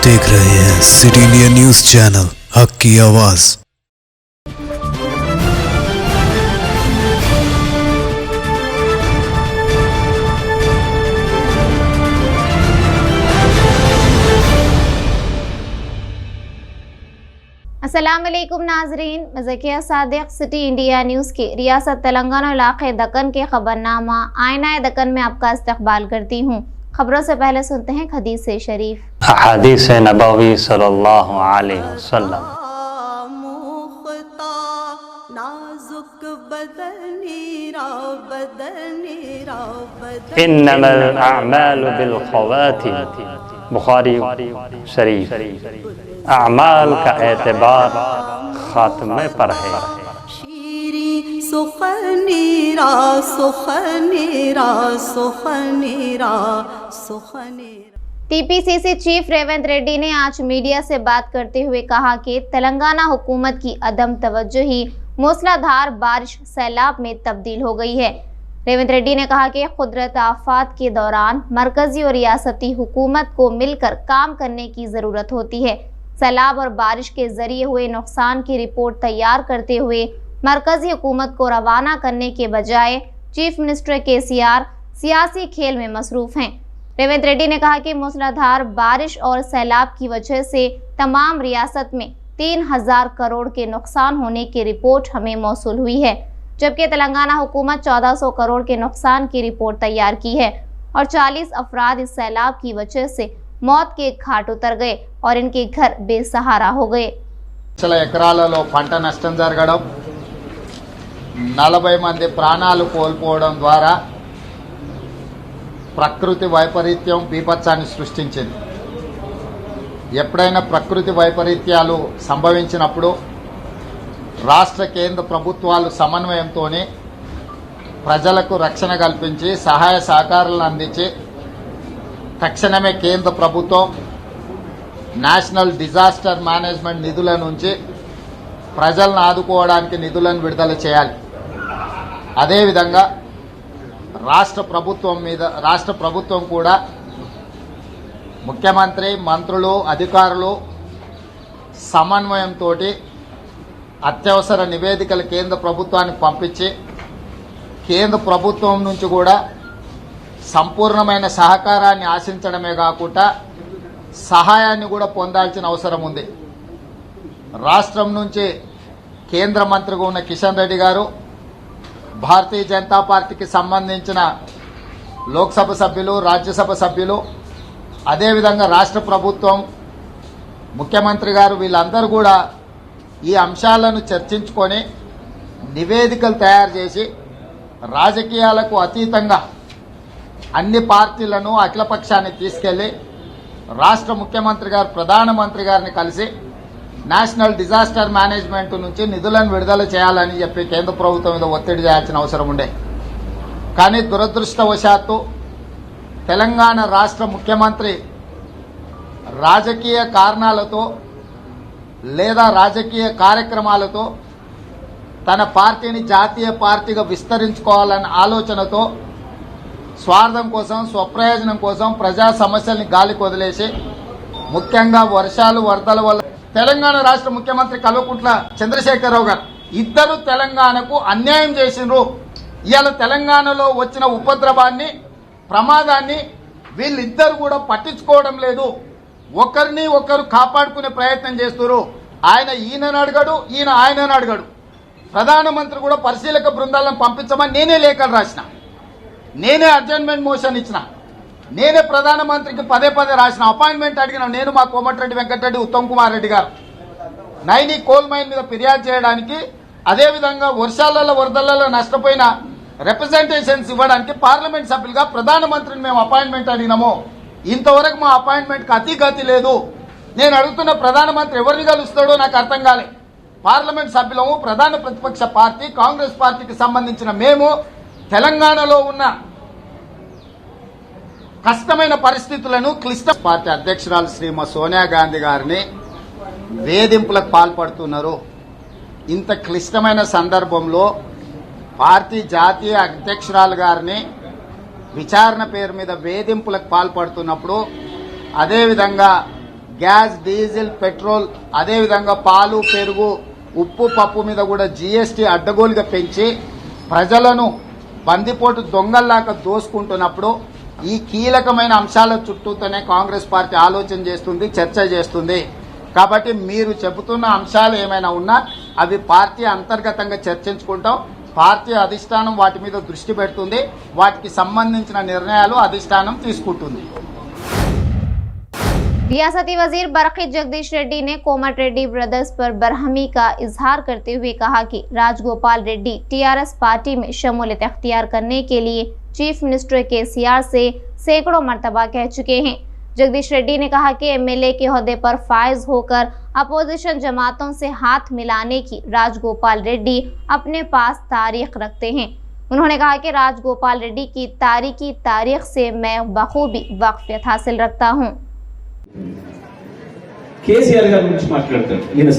देख रहे हैं सिटी इंडिया न्यूज चैनल, हक की आवाज। अस्सलामुअलैकुम नाजरीन, मज़किया सादिक सिटी इंडिया न्यूज़ के रियासत तेलंगाना इलाके दक्कन के खबरनामा आईना दक्कन में आपका इस्तकबाल करती हूँ। खबरों से पहले सुनते हैं हदीस शरीफ। हदीस नबवी सल्लल्लाहु अलैहि वसल्लम। इन्नमल अअमालु बिल ख़वातिम, बुखारी शरीफ। अमाल का एतबार खात्मे पर है। टीपीसीसी चीफ रेवंत रेड्डी ने आज मीडिया से बात करते हुए कहा कि तेलंगाना हुकूमत की अदम तवज्जोही मूसलाधार बारिश सैलाब में तब्दील हो गई है। रेवंत रेड्डी ने कहा कि कुदरत आफात के दौरान मरकजी और रियासती हुकूमत को मिलकर काम करने की ज़रूरत होती है। सैलाब और बारिश के जरिए हुए नुकसान की रिपोर्ट तैयार करते हुए मरकजी हुकूमत को रवाना करने के बजाय चीफ मिनिस्टर केसीआर सियासी खेल में मसरूफ़ हैं। रेवंत रेड्डी ने कहा कि मूसलाधार बारिश और सैलाब की वजह से तमाम रियासत में 3000 करोड़ के नुकसान होने की रिपोर्ट हमें मौसूल हुई है, जबकि तेलंगाना हुकूमत 1400 करोड़ के नुकसान की रिपोर्ट तैयार की है और 40 अफराद इस सैलाब की वजह से मौत के घाट उतर गए और इनके घर बेसहारा हो गए। ఎకరాలలో పంట నష్టం జరగడం, 40 మంది ప్రాణాలు కోల్పోవడం ద్వారా ప్రకృతి వైపరీత్యం బీభత్సాన్ని సృష్టించింది. ఎప్పుడైనా ప్రకృతి వైపరీత్యాలు సంభవించినప్పుడు రాష్ట్ర కేంద్ర ప్రభుత్వాలు సమన్వయంతోనే ప్రజలకు రక్షణ కల్పించి సహాయ సహకారాలను అందించి తక్షణమే కేంద్ర ప్రభుత్వం నేషనల్ డిజాస్టర్ మేనేజ్మెంట్ నిధుల నుంచి ప్రజలను ఆదుకోవడానికి నిధులను విడుదల చేయాలి. అదేవిధంగా రాష్ట్ర ప్రభుత్వం కూడా ముఖ్యమంత్రి, మంత్రులు, అధికారులు సమన్వయంతో అత్యవసర నివేదికలు కేంద్ర ప్రభుత్వానికి పంపించి కేంద్ర ప్రభుత్వం నుంచి కూడా సంపూర్ణమైన సహకారాన్ని ఆశించడమే కాకుండా సహాయాన్ని కూడా పొందాల్సిన అవసరం ఉంది. రాష్ట్రం నుంచి కేంద్ర మంత్రిగా ఉన్న కిషన్ రెడ్డి గారు, భారతీయ జనతా పార్టీకి సంబంధించిన లోక్సభ సభ్యులు, రాజ్యసభ సభ్యులు, అదేవిధంగా రాష్ట్ర ప్రభుత్వం, ముఖ్యమంత్రి గారు వీళ్ళందరూ కూడా ఈ అంశాలను చర్చించుకొని నివేదికలు తయారు చేసి రాజకీయాలకు అతీతంగా అన్ని పార్టీలను అఖిలపక్షాన్ని తీసుకెళ్లి రాష్ట్ర ముఖ్యమంత్రి గారు ప్రధానమంత్రి గారిని కలిసి నేషనల్ డిజాస్టర్ మేనేజ్మెంట్ నుంచి నిధులను విడుదల చేయాలని చెప్పి కేంద్ర ప్రభుత్వం మీద ఒత్తిడి చేయాల్సిన అవసరం ఉండే. కానీ దురదృష్టవశాత్తు తెలంగాణ రాష్ట్ర ముఖ్యమంత్రి రాజకీయ కారణాలతో లేదా రాజకీయ కార్యక్రమాలతో తన పార్టీని జాతీయ పార్టీగా విస్తరించుకోవాలన్న ఆలోచనతో స్వార్థం కోసం, స్వప్రయోజనం కోసం ప్రజా సమస్యల్ని గాలికి వదిలేసి ముఖ్యంగా వర్షాలు, వరదల వల్ల తెలంగాణ రాష్ట్ర ముఖ్యమంత్రి కల్వకుంట్ల చంద్రశేఖరరావు గారు ఇద్దరు తెలంగాణకు అన్యాయం చేసిండ్రు. ఇవాళ తెలంగాణలో వచ్చిన ఉపద్రవాన్ని, ప్రమాదాన్ని వీళ్ళిద్దరు కూడా పట్టించుకోవడం లేదు. ఒకరిని ఒకరు కాపాడుకునే ప్రయత్నం చేస్తున్నారు. ఈయనను అడగడు, ఈయన ఆయనను అడగడు. ప్రధానమంత్రి కూడా పరిశీలక బృందాలను పంపించమని నేనే లేఖలు రాసిన, నేనే అడ్జర్న్మెంట్ మోషన్ ఇచ్చిన, నేనే ప్రధానమంత్రికి పదే రాసిన, అపాయింట్మెంట్ అడిగిన నేను, మా కోమటిరెడ్డి వెంకటరెడ్డి, ఉత్తమ్ కుమార్ రెడ్డి గారు నైని కోల్ మైన్ మీద ఫిర్యాదు చేయడానికి, అదేవిధంగా వర్షాలలో, వరదలలో నష్టపోయిన రిప్రజెంటేషన్స్ ఇవ్వడానికి పార్లమెంట్ సభ్యులుగా ప్రధానమంత్రిని మేము అపాయింట్మెంట్ అడిగినాము. ఇంతవరకు మా అపాయింట్మెంట్కి అతిగతి లేదు. నేను అడుగుతున్న ప్రధానమంత్రి ఎవరిని కలుస్తాడో నాకు అర్థం కాలే. పార్లమెంట్ సభ్యులము, ప్రధాన ప్రతిపక్ష పార్టీ కాంగ్రెస్ పార్టీకి సంబంధించిన మేము తెలంగాణలో ఉన్న కష్టమైన పరిస్థితులను క్లిష్ట పార్టీ అధ్యక్షురాలు శ్రీమతి సోనియా గాంధీ గారిని వేధింపులకు పాల్పడుతున్నారు. ఇంత క్లిష్టమైన సందర్భంలో పార్టీ జాతీయ అధ్యక్షురాలు గారిని విచారణ పేరు మీద వేధింపులకు పాల్పడుతున్నప్పుడు, అదేవిధంగా గ్యాస్, డీజిల్, పెట్రోల్, అదేవిధంగా పాలు, పెరుగు, ఉప్పు, పప్పు మీద కూడా జీఎస్టీ అడ్డగోలుగా పెంచి ప్రజలను బందిపోటు దొంగల్లాగా దోసుకుంటున్నప్పుడు ఈ కీలకమైన అంశాల చుట్టూతోనే కాంగ్రెస్ పార్టీ ఆలోచన చేస్తుంది, చర్చ చేస్తుంది. కాబట్టి మీరు చెబుతున్న అంశాలు ఏమైనా ఉన్నా అవి పార్టీ అంతర్గతంగా చర్చించుకుంటాం. పార్టీ అధిష్టానం వాటి మీద దృష్టి పెడుతుంది. వాటికి సంబంధించిన నిర్ణయాలు అధిష్టానం తీసుకుంటుంది. रियासती वजीर बरखी जगदीश रेड्डी ने कोमट रेड्डी ब्रदर्स पर बरहमी का इजहार करते हुए कहा कि राजगोपाल रेड्डी टीआरएस पार्टी में शमूलियत अख्तियार करने के लिए चीफ मिनिस्टर केसीआर से सैकड़ों मर्तबा कह चुके हैं। जगदीश रेड्डी ने कहा कि एमएलए के ओहदे पर फायज होकर अपोजिशन जमातों से हाथ मिलाने की राजगोपाल रेड्डी अपने पास तारीख रखते हैं। उन्होंने कहा कि राजगोपाल रेड्डी की तारीख से मैं बखूबी वाकफियत हासिल रखता हूँ। కేసీఆర్ గారి గురించి మాట్లాడతారు. ఈయన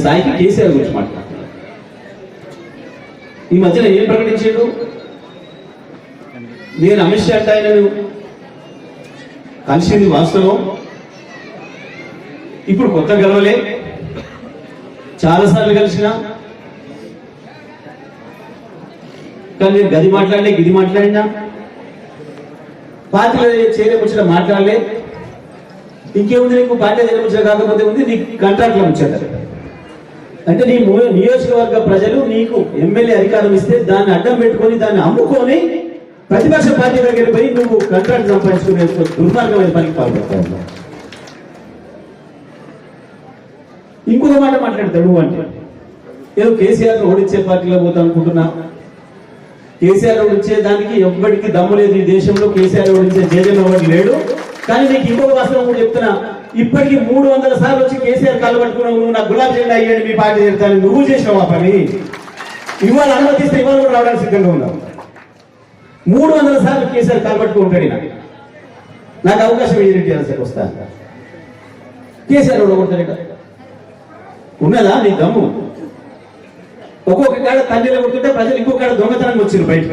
స్థాయికి కేసీఆర్ గురించి మాట్లాడతారు. ఈ మధ్యన ఏం ప్రకటించాడు? నేను అమిత్ షా అంటే ఆయనను కలిసింది వాస్తవం. ఇప్పుడు కొత్త గెలవలే, చాలాసార్లు కలిసిన. కానీ నేను గది మాట్లాడలే, గిది మాట్లాడినా, పార్టీలో చేరే మాట్లాడలే. ఇంకేముంది నీకు పార్టీ ముచ్చట కాకపోతే ఉంది నీకు కాంట్రాక్ట్లో ముచ్చట. అంటే నీ నియోజకవర్గ ప్రజలు నీకు ఎమ్మెల్యే అధికారం ఇస్తే దాన్ని అడ్డం పెట్టుకొని దాన్ని అమ్ముకొని ప్రతిపక్ష పార్టీ దగ్గరికి పోయి నువ్వు కాంట్రాక్ట్ సంపాదించుకునే దుర్మార్గమైన పనికి పాల్పడతావు. ఇంకొక మాట మాట్లాడతాడు. నువ్వు అంటే ఏదో కేసీఆర్ ఓడించే పార్టీలో పోతా అనుకుంటున్నా. కేసీఆర్ ఓడించే దానికి ఎవ్వడికి దమ్ము లేదు ఈ దేశంలో. కేసీఆర్ ఓడించే జేజన్ ఎవరికి లేడు. కానీ నీకు ఇంకొక వాస్తవం కూడా చెప్తున్నా. ఇప్పటికీ 300 సార్లు వచ్చి కేసీఆర్ కాళ్ళు పట్టుకున్నావు. నువ్వు నాకు గులాబ్ జెండా అయ్యాడు మీ పార్టీ చేస్తాను, నువ్వు చేసినావు ఆ పని. ఇవాళ అనుమతిస్తే ఇవాళ కూడా రావడానికి సిద్ధంగా ఉన్నావు. 300 సార్లు కేసీఆర్ కాళ్ళు పట్టుకుంటాడు. నాకు అవకాశం ఏంటి ఆన్సర్ వస్తా. కేసీఆర్ ఓడగొడతాడట. ఉన్నదా నీ దమ్ము? ఒక్కొక్క కాడ తల్లిలో కొడుతుంటే ప్రజలు ఇంకొక కాడ దొంగతనంగా వచ్చారు బయట.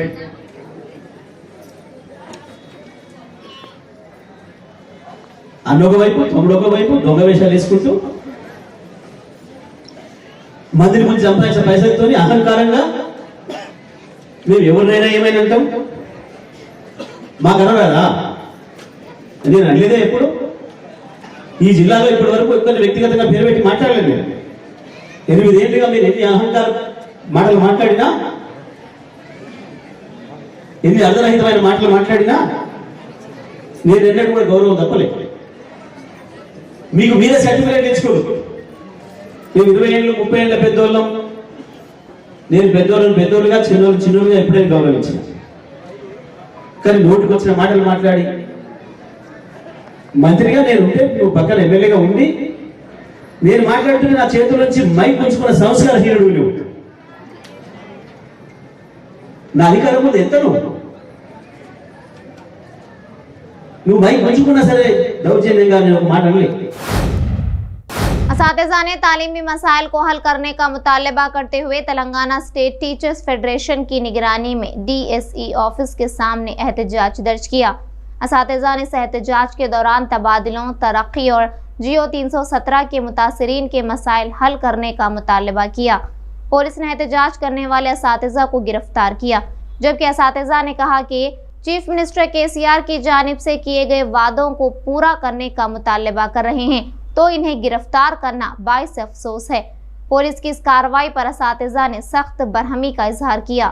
అన్నొక వైపు, తమ్ముడొక వైపు దొంగ వేషాలు వేసుకుంటూ మందిని ముందు సంపాదించిన పైసలతో అహంకారంగా మేము ఎవరినైనా ఏమైనా అంటాం. మాకు అనరాదా? నేను అనలేదే ఎప్పుడు. ఈ జిల్లాలో ఇప్పటి వరకు ఎక్కువ వ్యక్తిగతంగా పేరు పెట్టి మాట్లాడలేదు. నేను 8 ఏళ్ళుగా మీరు ఎన్ని అహంకార మాటలు మాట్లాడినా, ఎన్ని అర్ధరహితమైన మాటలు మాట్లాడినా నేను ఎన్నడూ కూడా గౌరవం తప్పలేదు. మీకు మీరే సర్టిఫికేట్ తెచ్చుకోరు. మేము 20 ఏళ్ళు 30 ఏళ్ళ పెద్దోళ్ళం. నేను పెద్దోళ్ళుగా చిన్నోళ్ళుగా ఎప్పుడైనా గౌరవించిన. కానీ నోటికి వచ్చిన మాటలు మాట్లాడి మంత్రిగా నేను ఉంటే, నువ్వు పక్కన ఎమ్మెల్యేగా ఉండి నేను మాట్లాడుతుంటే నా చేతుల నుంచి మైక్ ఉంచుకున్న సంస్కారహీనుడు నువ్వు. నా అధికారం ముందు ఎంత నువ్వు మైక్ ఉంచుకున్నా సరే దౌర్జన్యంగా నేను ఒక మాట అనలే. असातिज़ा ने तालीमी मसाइल को हल करने का मुतालबा करते हुए तेलंगाना स्टेट टीचर्स फेडरेशन की निगरानी में DSE ऑफिस के सामने एहतजाज दर्ज किया। असातिज़ा ने एहतजाज के दौरान तबादलों, तरक्की और जियो 317 के मुतासरीन के मसाइल हल करने का मुतालबा किया। पुलिस ने एहतजाज करने वाले असातिज़ा को गिरफ्तार किया, जबकि असातिज़ा ने कहा कि चीफ मिनिस्टर केसीआर की जानिब से किए गए वादों को पूरा करने का मुतालबा कर रहे हैं, तो इन्हें गिरफ्तार करना बाइस अफसोस है। पुलिस की इस कार्रवाई पर असातिज़ा ने सख्त बरहमी का इजहार किया।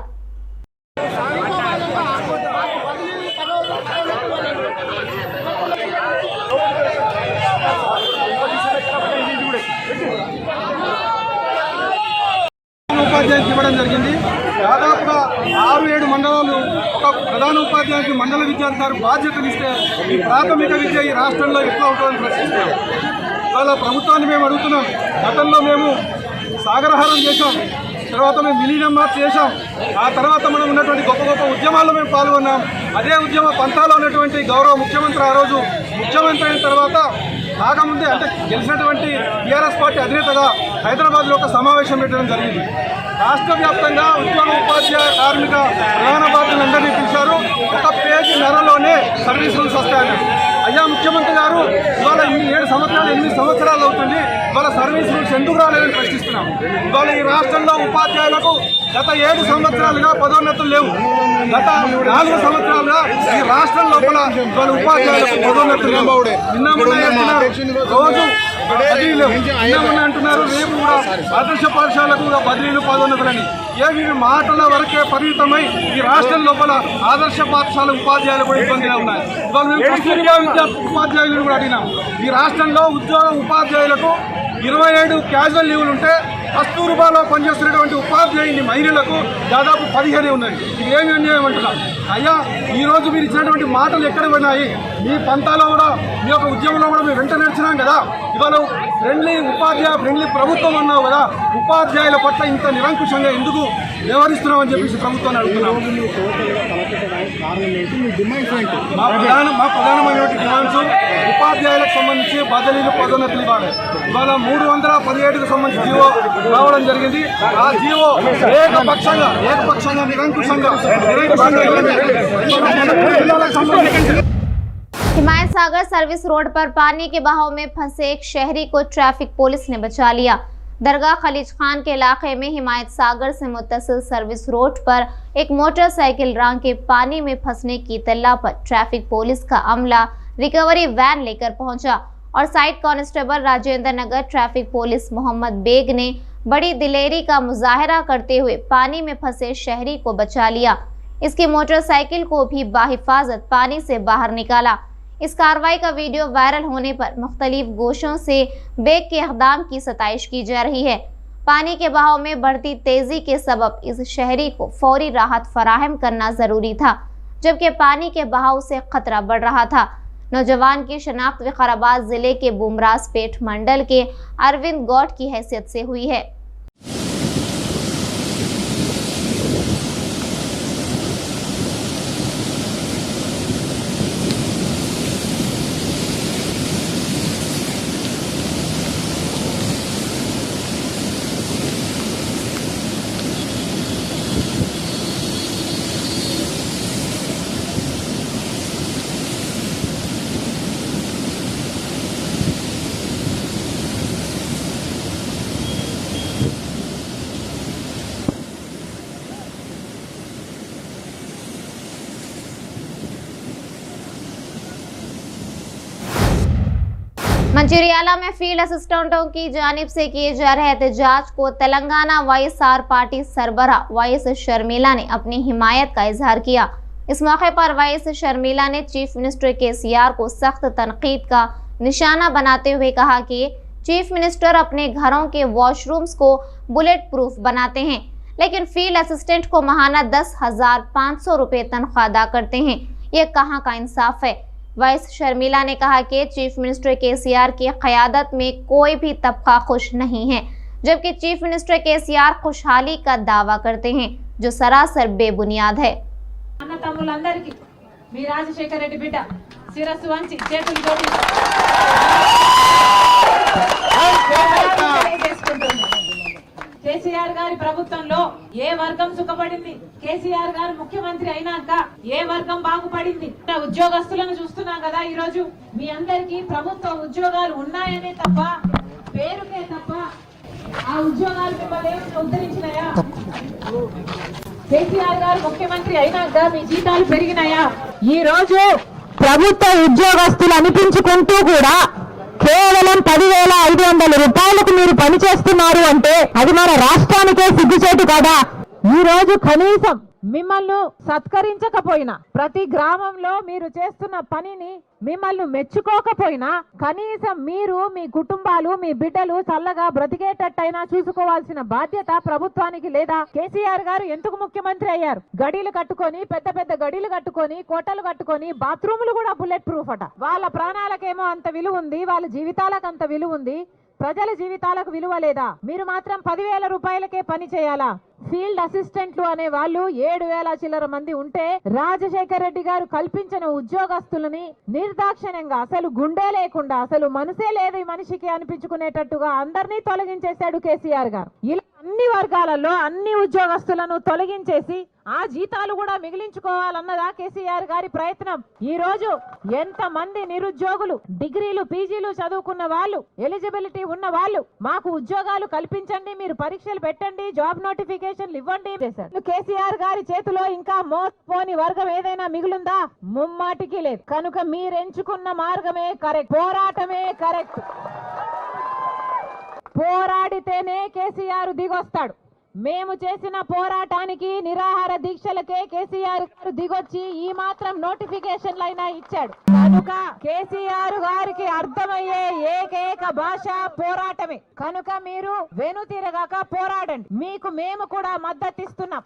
ఉపాధ్యాయునికి ఇవ్వడం జరిగింది. దాదాపుగా 6-7 మండలాలు ఒక ప్రధాన ఉపాధ్యాయునికి మండల విద్యాధికారి బాధ్యతలు ఇస్తే ఈ ప్రాథమిక విద్య ఈ రాష్ట్రంలో ఎట్లా ఉంటుందని ప్రశ్నిస్తాం. ఇవాళ ప్రభుత్వాన్ని మేము అడుగుతున్నాం. గతంలో మేము సాగరహారం చేశాం, తర్వాత మేము విలీనం మార్చి చేశాం. ఆ తర్వాత మనం ఉన్నటువంటి గొప్ప గొప్ప ఉద్యమాల్లో మేము పాల్గొన్నాం. అదే ఉద్యమ పంథాలో ఉన్నటువంటి గౌరవ ముఖ్యమంత్రి ఆ రోజు ముఖ్యమంత్రి అయిన తర్వాత కాకముందే అంటే గెలిచినటువంటి టీఆర్ఎస్ పార్టీ అధినేతగా హైదరాబాద్లో ఒక సమావేశం పెట్టడం జరిగింది. రాష్ట్ర వ్యాప్తంగా ఉద్యోగ, ఉపాధ్యాయ, కార్మిక ప్రధాన పార్టీలందరినీ పిలిచారు. ఒక పేజీ నెలలోనే సర్వీస్ రూల్స్ వస్తాయని. అయ్యా ముఖ్యమంత్రి గారు, ఇవాళ 7 సంవత్సరాలు 8 సంవత్సరాలు అవుతుంది, ఇవాళ సర్వీస్ రూల్స్ ఎందుకు రాలేదని ప్రశ్నిస్తున్నాం. ఇవాళ ఈ రాష్ట్రంలో ఉపాధ్యాయులకు గత 7 సంవత్సరాలుగా పదోన్నతులు లేవు. గత 4 సంవత్సరాలుగా ఈ రాష్ట్రం లోపల ఇవాళ ఉపాధ్యాయులకు పదోన్నతులు లేవు. నిన్న రోజు బదిలీలు లేవు, నిన్న అంటున్నారు రేపు కూడా ఆదర్శ పాఠశాలకు బదిలీలు పదోన్నతులని. ఏవి మాటల వరకే పరిమితమై ఈ రాష్ట్రం లోపల ఆదర్శ పాఠశాల ఉపాధ్యాయులు కూడా ఇబ్బందిగా ఉన్నాయి. ఇవాళ మేము కస్తూరిబా విద్యా ఉపాధ్యాయులను కూడా అడిగినాం. ఈ రాష్ట్రంలో ఉద్యోగ ఉపాధ్యాయులకు 27 క్యాజువల్ లీవులు ఉంటే కస్తూరిబాలో పనిచేస్తున్నటువంటి ఉపాధ్యాయుని మహిళలకు దాదాపు 15 ఉన్నాయి. ఇది ఏమి అన్యాయం అంటున్నాం. అయ్యా ఈరోజు మీరు ఇచ్చినటువంటి మాటలు ఎక్కడ పోయినాయి? మీ పంతాలో కూడా మీ యొక్క ఉద్యమంలో కూడా మేము వెంట నడిచినాం కదా. ఇవాళ ఫ్రెండ్లీ ప్రభుత్వం అన్నావు కదా, ఉపాధ్యాయుల పట్ల ఇంత నిరంకుశంగా ఎందుకు వ్యవహరిస్తున్నామని చెప్పేసి ప్రభుత్వాన్ని అడుగుతున్నాం. మా ప్రధానమైనటువంటి డిమాండ్స్ ఉపాధ్యాయులకు సంబంధించి బదిలీలు పదోన్నతులు ఇవ్వాలి. ఇవాళ 317కు సంబంధించి జీవో రావడం జరిగింది. ఆ జీవో ఏకపక్షంగా నిరంకుశంగా हिमायत सागर सर्विस रोड पर पानी के बहाव में फंसे एक शहरी को ट्रैफिक पुलिस ने बचा लिया। दरगाह खलीज खान के इलाके में हिमायत सागर से मुत्तसिल सर्विस रोड पर एक मोटरसाइकिल रांग के पानी में फंसने की इत्तला पर ट्रैफिक पुलिस का अमला रिकवरी वैन लेकर पहुंचा और side constable Rajendra Nagar traffic police Mohammad bag ने बड़ी दिलेरी का मुजाहरा करते हुए पानी में फंसे शहरी को बचा लिया। इसकी मोटरसाइकिल को भी बाहिफाजत पानी से बाहर निकाला। इस कार्रवाई का वीडियो वायरल होने पर मुख्तलिफ गोशों से बेग के इक़दाम की सताइश की जा रही है। पानी के बहाव में बढ़ती तेजी के सबब इस शहरी को फौरी राहत फराहम करना जरूरी था, जबकि पानी के बहाव से खतरा बढ़ रहा था। नौजवान की शनाख्त विकाराबाद जिले के बुमरासपेट मंडल के अरविंद गौड की हैसियत से हुई है। मंचिरियाला में फील्ड असिस्टेंटों की जानिब से किए जा रहे एहतजाज को तेलंगाना वाईएसआर पार्टी सरबराह वाईएस शर्मिला ने अपनी हिमायत का इजहार किया। इस मौके पर वाईएस शर्मिला ने चीफ मिनिस्टर केसीआर को सख्त तनकीद का निशाना बनाते हुए कहा कि चीफ मिनिस्टर अपने घरों के वॉशरूम्स को बुलेट प्रूफ बनाते हैं, लेकिन फील्ड असिस्टेंट को माहाना 10,500 रुपये तनख्वाह अदा करते हैं। ये कहाँ का इंसाफ है? वाइस शर्मिला ने कहा कि चीफ मिनिस्टर केसीआर की क़यादत में कोई भी तबका खुश नहीं है, जबकि चीफ मिनिस्टर केसीआर खुशहाली का दावा करते हैं, जो सरासर बेबुनियाद है। కేసీఆర్ గారి ప్రభుత్వంలో ఏ వర్గం సుఖపడింది? కేసీఆర్ గారు ముఖ్యమంత్రి అయినాక ఏ వర్గం బాగుపడింది? ఉద్యోగస్తులను చూస్తున్నాం కదా. ఈ రోజు మీ అందరికీ ప్రభుత్వ ఉద్యోగాలు ఉన్నాయనే తప్ప, పేరుకే తప్ప, ఆ ఉద్యోగాలు మిమ్మల్ని ఏమైనా ఉద్ధరించినాయా? కేసీఆర్ గారు ముఖ్యమంత్రి అయినాక మీ జీతాలు పెరిగినాయా? ఈ రోజు ప్రభుత్వ ఉద్యోగస్తులు అనిపించుకుంటూ కూడా కేవలం 10,500 రూపాయలకు మీరు పని చేస్తున్నారు అంటే అది మన రాష్ట్రానికే సిగ్గుచేటు కదా. ఈ రోజు కనీసం మిమ్మల్ని సత్కరించకపోయినా, ప్రతి గ్రామంలో మీరు చేస్తున్న పనిని మిమ్మల్ని మెచ్చుకోకపోయినా, కనీసం మీరు, మీ కుటుంబాలు, మీ బిడ్డలు చల్లగా బ్రతికేటట్టయినా చూసుకోవాల్సిన బాధ్యత ప్రభుత్వానికి లేదా? కేసీఆర్ గారు ఎందుకు ముఖ్యమంత్రి అయ్యారు? గడీలు కట్టుకొని, పెద్ద పెద్ద గడీలు కట్టుకొని, కోటలు కట్టుకొని, బాత్రూములు కూడా బుల్లెట్ ప్రూఫ్ అట. వాళ్ళ ప్రాణాలకేమో అంత విలువ ఉంది, వాళ్ళ జీవితాలకు అంత విలువ ఉంది, ప్రజల జీవితాలకు విలువ లేదా? మీరు మాత్రం 10,000 రూపాయలకే పని చేయాలా? ఫీల్డ్ అసిస్టెంట్లు అనే వాళ్ళు 7,000 చిల్లర మంది ఉంటే రాజశేఖర రెడ్డి గారు కల్పించిన ఉద్యోగస్తులని నిర్దాక్షిణ్యంగా అసలు గుండె లేకుండా అసలు మనసే లేదు ఈ మనిషికి అనిపించుకునేటట్టుగా అందరినీ తొలగించేశాడు కేసీఆర్ గారు. ఇలా అన్ని వర్గాలలో అన్ని ఉద్యోగస్తులను తొలగించేసి ఆ జీతాలు కూడా మిగిలించుకోవాలన్నదా కేసీఆర్ గారి ప్రయత్నం. ఈ రోజు ఎంత మంది నిరుద్యోగులు డిగ్రీలు పీజీలు చదువుకున్న వాళ్ళు ఎలిజిబిలిటీ ఉన్న వాళ్ళు మాకు ఉద్యోగాలు కల్పించండి, మీరు పరీక్షలు పెట్టండి, జాబ్ నోటిఫికేషన్లు ఇవ్వండి చేశారు. కేసీఆర్ గారి చేతిలో ఇంకా మోసపోని వర్గం ఏదైనా మిగులుందా? ముమ్మాటికి లేదు. కనుక మీరెంచుకున్న మార్గమే కరెక్ట్, పోరాటమే కరెక్ట్. పోరాడితేనే కేసీఆర్ దిగొస్తాడు. మేము చేసిన పోరాటానికి నిరాహార దీక్షలకే కేసీఆర్ గారు దిగొచ్చి ఈ మాత్రం నోటిఫికేషన్లైనా ఇచ్చాడు. కనుక కేసీఆర్ గారికి అర్థమయ్యే ఏకైక భాష పోరాటమే. కనుక మీరు వెనుతిరగక పోరాడండి. మీకు మేము కూడా మద్దతిస్తున్నాం.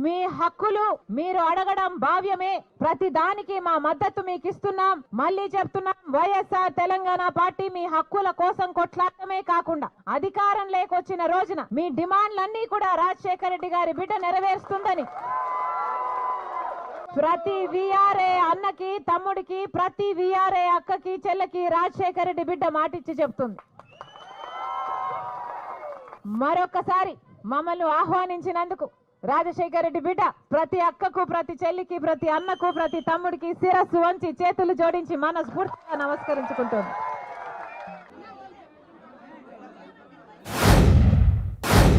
మీ హక్కులు మీరు అడగడం భావ్యమే. ప్రతి దానికి మా మద్దతు మీకు ఇస్తున్నాం. మళ్ళీ చెప్తున్నాం, వైఎస్ఆర్ తెలంగాణ పార్టీ మీ హక్కుల కోసం కొట్లాడటమే కాకుండా అధికారం లేకొచ్చిన రోజున మీ డిమాండ్లన్నీ కూడా రాజశేఖర రెడ్డి గారి బిడ్డ నెరవేరుస్తుందని ప్రతి విఆర్ఏ అన్నకి తమ్ముడికి, ప్రతి విఆర్ఏ అక్కకి చెల్లెకి రాజశేఖర రెడ్డి బిడ్డ మాటిచ్చి చెప్తుంది. మరొకసారి మమ్మల్ని ఆహ్వానించినందుకు రాజశేఖర రెడ్డి బిడ్డ ప్రతి అక్కకు, ప్రతి చెల్లికి, ప్రతి అన్నకు, ప్రతి తమ్ముడికి శిరస్సు వంచి చేతులు జోడించి మనస్ఫూర్తిగా నమస్కరించుకుంటుంది.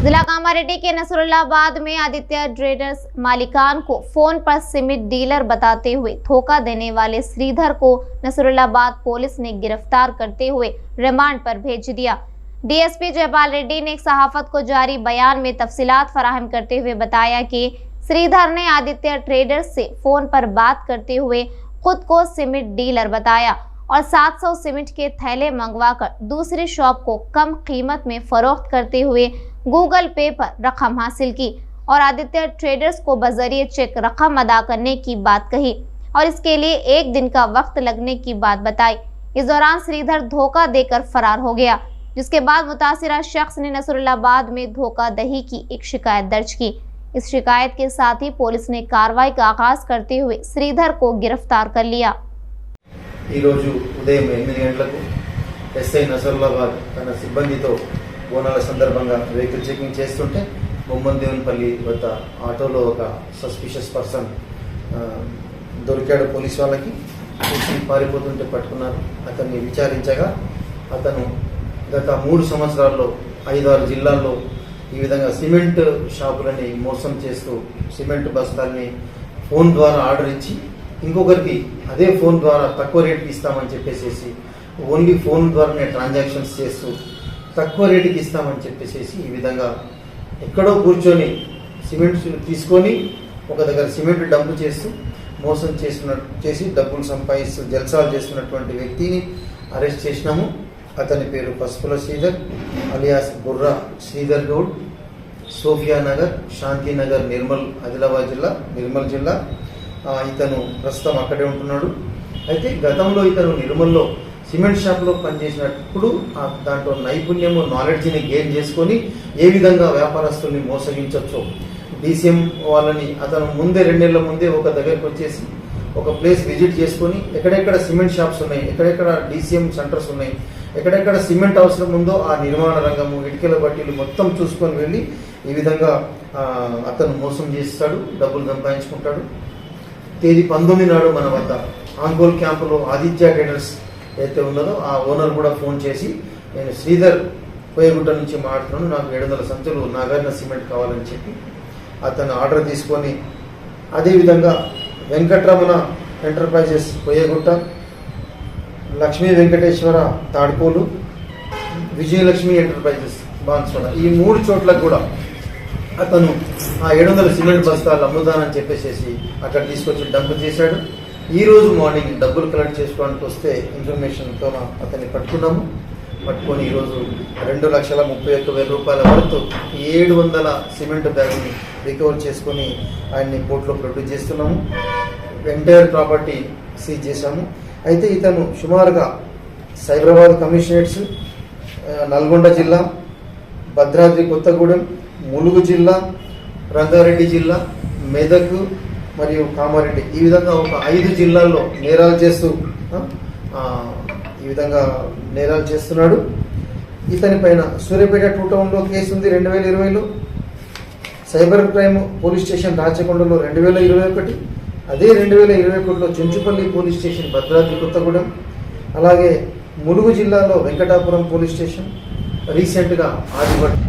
जिला कामारेड्डी के नसरुल्लाबाद में आदित्य ट्रेडर्स मालिकान को फोन पर सीमेंट डीलर बताते हुए धोखा देने वाले श्रीधर को नसरुल्लाबाद पुलिस ने गिरफ्तार करते हुए रिमांड पर भेज दिया। डीएसपी जयपाल रेड्डी ने एक सहाफत को जारी बयान में तफसीलात फराहम करते हुए बताया कि श्रीधर ने आदित्य ट्रेडर्स से फोन पर बात करते हुए खुद को सीमेंट डीलर बताया और 700 सीमेंट के थैले मंगवाकर दूसरी शॉप को कम कीमत में फरोख्त करते हुए गूगल पे पर रकम हासिल की और आदित्य ट्रेडर्स को बजरिए चेक रकम अदा करने की बात कही और इसके लिए 1 दिन का वक्त लगने की बात बताई। इस दौरान श्रीधर धोखा देकर फरार हो गया, जिसके बाद मुतासिरा शख्स ने नसरुल्लाबाद में धोखाधड़ी की एक शिकायत दर्ज की। इस शिकायत के साथ ही पुलिस ने कार्रवाई का आगाज करते हुए श्रीधर को गिरफ्तार कर लिया। ఉదయం 8 గంటలకు ఎస్ఐ నసరుల్లాబాద్ తన సిబ్బందితో బోనాల సందర్భంగా వెహికల్ చెకింగ్ చేస్తుంటే బొమ్మదేవనపల్లి వద్ద ఆటోలో ఒక సస్పిషియస్ పర్సన్ దొరికాడు. పోలీస్ వాళ్ళకి చూసి పారిపోతుంటే పట్టుకున్నారు. అతన్ని విచారించగా అతను గత 3 సంవత్సరాల్లో 5-6 జిల్లాల్లో ఈ విధంగా సిమెంట్ షాపులని మోసం చేస్తూ సిమెంట్ బస్తాల్ని ఫోన్ ద్వారా ఆర్డర్ ఇచ్చి ఇంకొకరికి అదే ఫోన్ ద్వారా తక్కువ రేటుకి ఇస్తామని చెప్పేసి ఓన్లీ ఫోన్ ద్వారానే ట్రాన్సాక్షన్స్ చేస్తూ తక్కువ రేటుకి ఇస్తామని చెప్పేసి ఈ విధంగా ఎక్కడో కూర్చొని సిమెంట్ తీసుకొని ఒక దగ్గర సిమెంట్ డంప్ చేస్తూ మోసం చేసి డబ్బులు సంపాదిస్తూ జల్సాలు చేస్తున్నటువంటి వ్యక్తిని అరెస్ట్ చేసినాము. అతని పేరు పసుపుల శ్రీధర్ అలియాస్ బుర్రా శ్రీధర్ గౌడ్, సోఫియా నగర్, శాంతినగర్, ఆదిలాబాద్ జిల్లా, నిర్మల్ జిల్లా. ఇతను ప్రస్తుతం అక్కడే ఉంటున్నాడు. అయితే గతంలో ఇతను నిర్మల్లో సిమెంట్ షాప్లో పనిచేసినప్పుడు దాంట్లో నైపుణ్యము, నాలెడ్జ్ని గెయిన్ చేసుకొని ఏ విధంగా వ్యాపారస్తుల్ని మోసగించవచ్చో డీసీఎం వాళ్ళని అతను ముందే 2 నెలల ముందే ఒక దగ్గరికి వచ్చేసి ఒక ప్లేస్ విజిట్ చేసుకొని ఎక్కడెక్కడ సిమెంట్ షాప్స్ ఉన్నాయి, ఎక్కడెక్కడ డీసీఎం సెంటర్స్ ఉన్నాయి, ఎక్కడెక్కడ సిమెంట్ అవసరం ఉందో ఆ నిర్మాణ రంగము, ఇటుకల బట్టీలు మొత్తం చూసుకొని వెళ్ళి ఈ విధంగా అతను మోసం చేస్తాడు, డబ్బులు సంపాదించుకుంటాడు. తేదీ 19 నాడు మన వద్ద ఆంకోల్ క్యాంపులో ఆదిత్య ట్రేడర్స్ అయితే ఉన్నదో ఆ ఓనర్ కూడా ఫోన్ చేసి నేను శ్రీధర్ కోయగుట్ట నుంచి మాట్లాడుతున్నాను, నాకు 700 సంచులు నాగార్జున సిమెంట్ కావాలని చెప్పి అతను ఆర్డర్ తీసుకొని అదేవిధంగా వెంకటరమణ ఎంటర్ప్రైజెస్ కోయగుట్ట, లక్ష్మీ వెంకటేశ్వర తాడ్కోలు, విజయలక్ష్మి ఎంటర్ప్రైజెస్ బాన్స్వాడ ఈ 3 చోట్లకు కూడా అతను ఆ 700 సిమెంట్ బస్తాలు అమ్ముదానని చెప్పేసి అక్కడ తీసుకొచ్చి డంప్ చేశాడు. ఈ రోజు మార్నింగ్ డబ్బులు కలెక్ట్ చేసుకోవడానికి వస్తే ఇన్ఫర్మేషన్తో అతన్ని పట్టుకున్నాము. పట్టుకొని ఈరోజు 2,31,000 రూపాయల వరకు 700 సిమెంట్ బ్యాగ్ని రికవర్ చేసుకొని ఆయన్ని కోర్టులో ప్రొడ్యూస్ చేస్తున్నాము. ఎంటైర్ ప్రాపర్టీ సీజ్ చేశాము. అయితే ఇతను సుమారుగా సైబరాబాద్ కమిషనరేట్స్, నల్గొండ జిల్లా, భద్రాద్రి కొత్తగూడెం, ములుగు జిల్లా, రంగారెడ్డి జిల్లా, మెదక్ మరియు కామారెడ్డి, ఈ విధంగా ఒక 5 జిల్లాల్లో నేరాలు చేస్తూ ఈ విధంగా నేరాలు చేస్తున్నాడు. ఇతని పైన సూర్యాపేట 2 టౌన్లో కేసు ఉంది 2020లో, సైబర్ క్రైమ్ పోలీస్ స్టేషన్ రాచకొండలో 2021, అదే 2021లో చెంచుపల్లి పోలీస్ స్టేషన్ భద్రాద్రి కొత్తగూడెం, అలాగే ములుగు జిల్లాలో వెంకటాపురం పోలీస్ స్టేషన్, రీసెంట్గా ఆదివారం.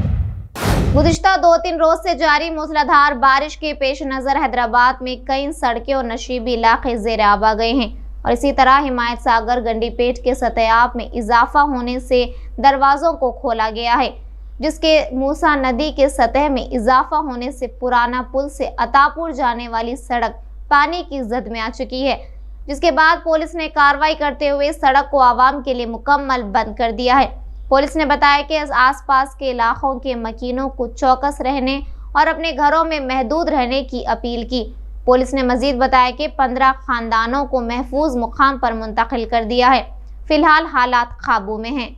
गुज़िश्ता 2-3 रोज से जारी मूसलाधार बारिश के पेश नजर हैदराबाद में कई सड़कें और नशीबी इलाके ज़ेर आब आ गए हैं और इसी तरह हिमायत सागर गंडीपेट के सतयाब में इजाफा होने से दरवाजों को खोला गया है, जिसके मूसा नदी के सतह में इजाफा होने से पुराना पुल से अतापुर जाने वाली सड़क पानी की जद में आ चुकी है, जिसके बाद पुलिस ने कार्रवाई करते हुए सड़क को आवाम के लिए मुकम्मल बंद कर दिया है। पुलिस ने बताया कि आसपास के इलाकों के मकीनों को चौकस रहने और अपने घरों में महदूद रहने की अपील की। पुलिस ने मजीद बताया कि 15 खानदानों को महफूज मुकाम पर मुंतकिल कर दिया है। फिलहाल हालात काबू में हैं।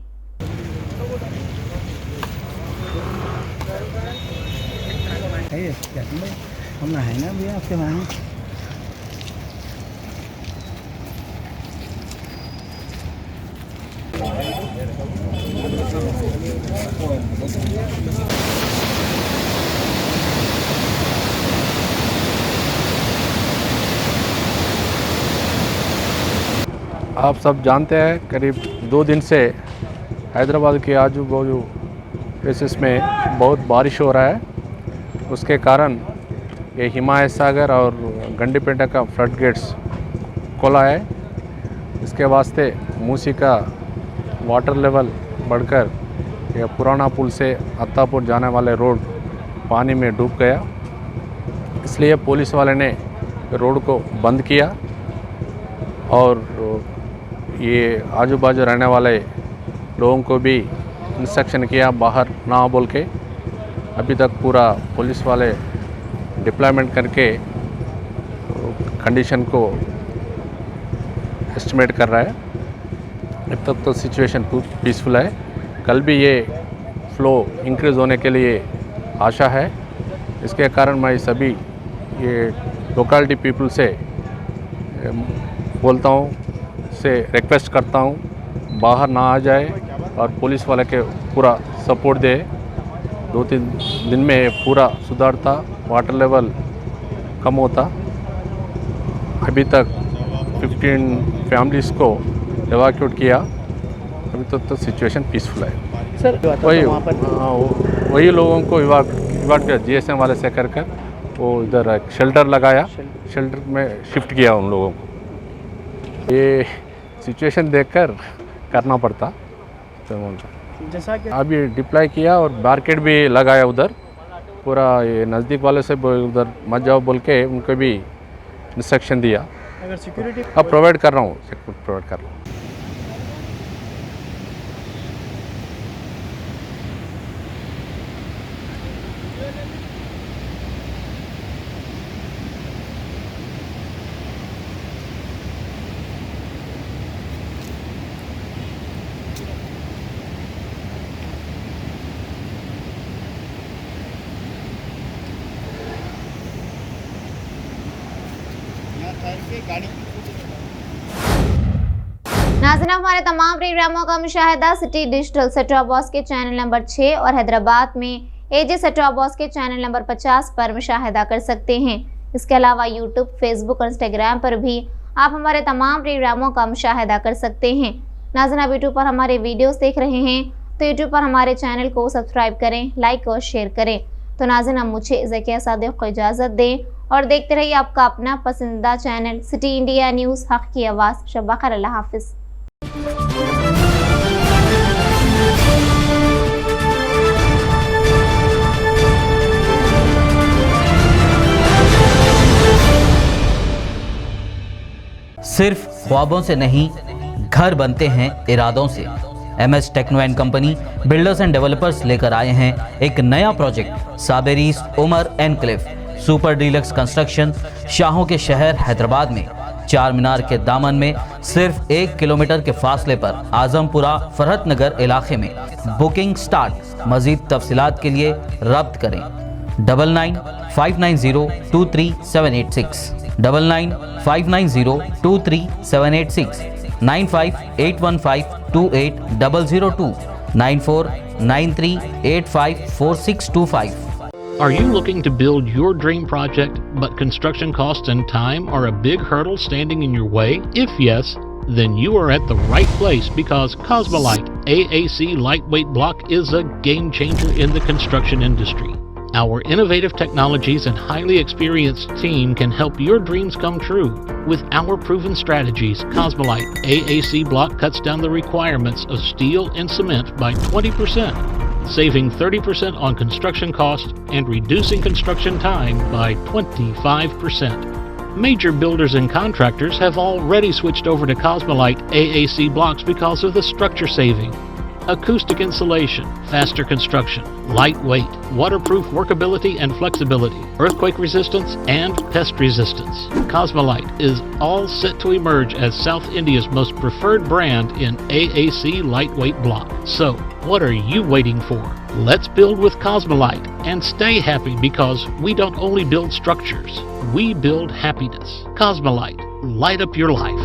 आप सब जानते हैं करीब 2 दिन से हैदराबाद के आजू बाजू प्लेसेस में बहुत बारिश हो रहा है। उसके कारण ये हिमायत सागर और गंडीपेटा का फ्लड गेट्स खोला है। इसके वास्ते मूसी का वाटर लेवल बढ़कर यह पुराना पुल से अत्तापुर जाने वाले रोड पानी में डूब गया, इसलिए पुलिस वाले ने रोड को बंद किया और ये आजू बाजू रहने वाले लोगों को भी इंस्ट्रक्शन किया बाहर ना बोल के। अभी तक पूरा पुलिस वाले डिप्लॉयमेंट करके कंडीशन को एस्टिमेट कर रहा है। अब तक तो सिचुएशन पीसफुल है। कल भी ये फ्लो इंक्रीज़ होने के लिए आशा है। इसके कारण मैं सभी ये लोकलिटी पीपल से बोलता हूँ, से रिक्वेस्ट करता हूँ बाहर ना आ जाए और पुलिस वाले के पूरा सपोर्ट दे। 2-3 दिन में पूरा सुधारता, वाटर लेवल कम होता। अभी तक 15 फैमिलीज़ को एवाक्यूट किया। अभी तक तो सिचुएशन पीसफुल है सर। वही लोगों को इवाक्यूट किया GSM वाले से कर वो इधर शेल्टर लगाया, शेल्टर में शिफ्ट किया उन लोगों को। ये सिचुएशन देखकर करना पड़ता तो जैसा कि अभी डिप्लॉय किया और बैरिकेड भी लगाया उधर पूरा। ये नज़दीक वाले से उधर मत जाओ बोल के उनको भी इंस्ट्रक्शन दिया। अगर सिक्योरिटी अब प्रोवाइड कर रहा हूँ, सिक्योरिटी प्रोवाइड कर रहा हूँ। नाज़रीन, हमारे तमाम प्रोग्रामों का मुशाहिदा city digital set top box के चैनल नंबर 6 और हैदराबाद में AJ सेट टॉप बॉक्स के चैनल नंबर 50 पर मुशाहिदा कर सकते हैं। इसके अलावा यूट्यूब, फेसबुक और इंस्टाग्राम पर भी आप हमारे तमाम प्रोग्रामों का मुशाहिदा कर सकते हैं। नाज़रीन, आप यूट्यूब पर हमारे वीडियोस देख रहे हैं तो यूट्यूब पर हमारे चैनल को सब्सक्राइब करें, लाइक और शेयर करें। तो नाज़रीन, अब मुझे ज़किया सादिक को इजाज़त दें और देखते रहिए आपका अपना पसंदीदा चैनल सिटी इंडिया न्यूज़, हक़ की आवाज़। शब ख़ैर, अल्लाह हाफ़िज़। सिर्फ ख्वाबों से नहीं, घर बनते हैं इरादों से। MS techno and company builders and developers लेकर आए हैं एक नया प्रोजेक्ट साबेरीज Umar enclave super deluxe construction, शाहों के शहर हैदराबाद में। चार मीनार के दामन में सिर्फ 1 किलोमीटर के फासले पर आजमपुरा फरहत नगर इलाके में बुकिंग स्टार्ट। मजीद तफसीलात के लिए रब्त करें 9959023786, 9959023786, 9581528002, 9493854625. Are you looking to build your dream project, but construction costs and time are a big hurdle standing in your way? If yes, then you are at the right place, because Cosmolite AAC lightweight block is a game changer in the construction industry. Our innovative technologies and highly experienced team can help your dreams come true. With our proven strategies, Cosmolite AAC block cuts down the requirements of steel and cement by 20%, saving 30% on construction costs and reducing construction time by 25%. Major builders and contractors have already switched over to Cosmolite AAC blocks because of the structure saving, acoustic insulation, faster construction, lightweight, waterproof workability and flexibility, earthquake resistance, and pest resistance. Cosmolite is all set to emerge as South India's most preferred brand in AAC lightweight block. So, what are you waiting for? Let's build with Cosmolite and stay happy, because we don't only build structures, we build happiness. Cosmolite, light up your life.